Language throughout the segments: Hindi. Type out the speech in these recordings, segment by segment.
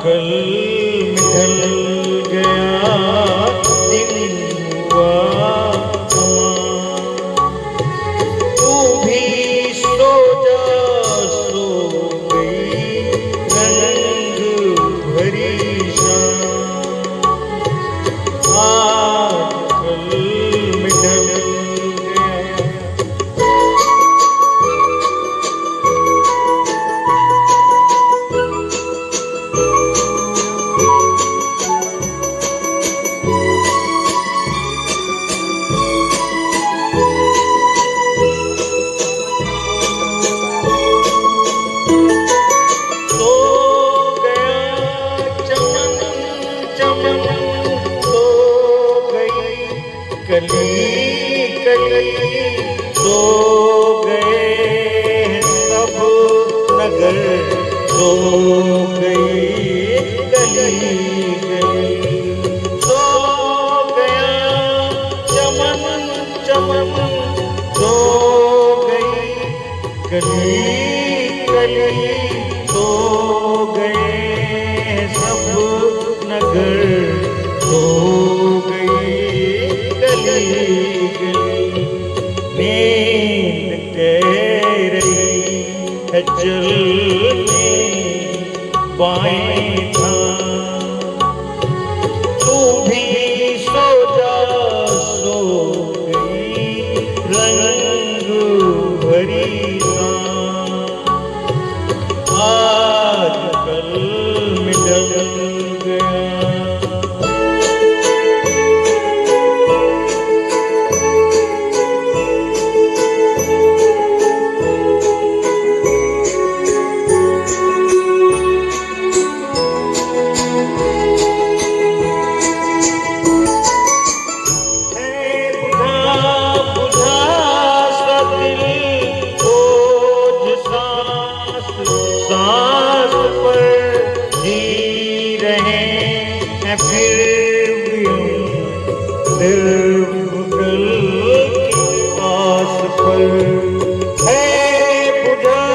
कल ढल गया दिन हुआ तू भी सो जा सो गई रंग भरी शाम आज कल ढल कली कली सो गए सब नगर सो गई गली गली सो गया चमन चमन सो गई कली कली सो गए सब नगर सो नींद तेरी है चलने बाएं था तू भी सो जा सो गई रंग भरी शाम आज कल में ढल गया सांस पर जी रहे हैं फिर भी निर्भुगल की आस पर है बुझा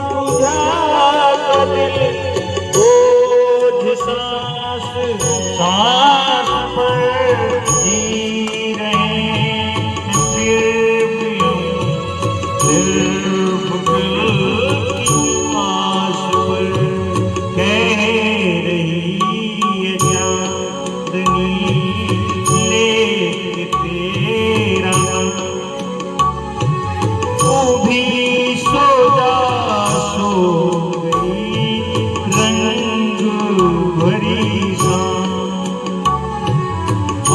बुझा सा दिल बोझ सांस सांस पर जी रहे हैं फिर भी निर्भुगल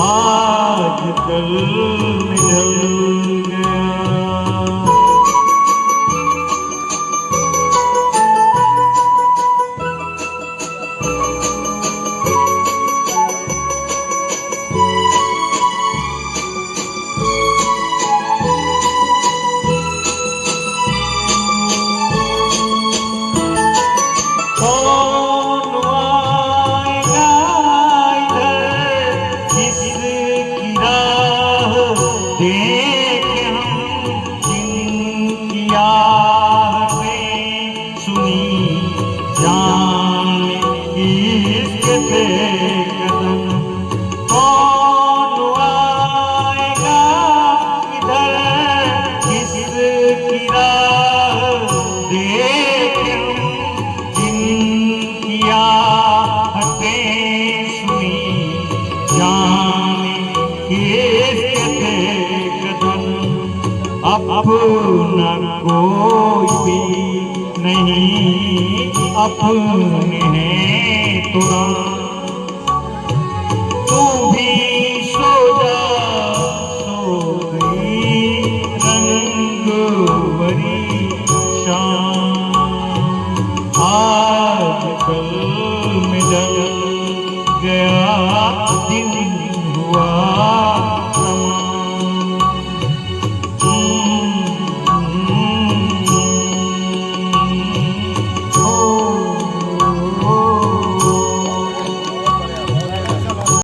आज कल में ढल गया देखे हम जिनकी आहटें सुनी जाने किसके थे कदम कौन आएगा इधर किसकी राह देखे हम जिनकी आहटें सुनी जाने किसके थे अपना कोई भी नहीं अपने हैं तुरा तू भी सो जा सो गई रंग भरी शाम आज कल में ढल गया दिन हुआ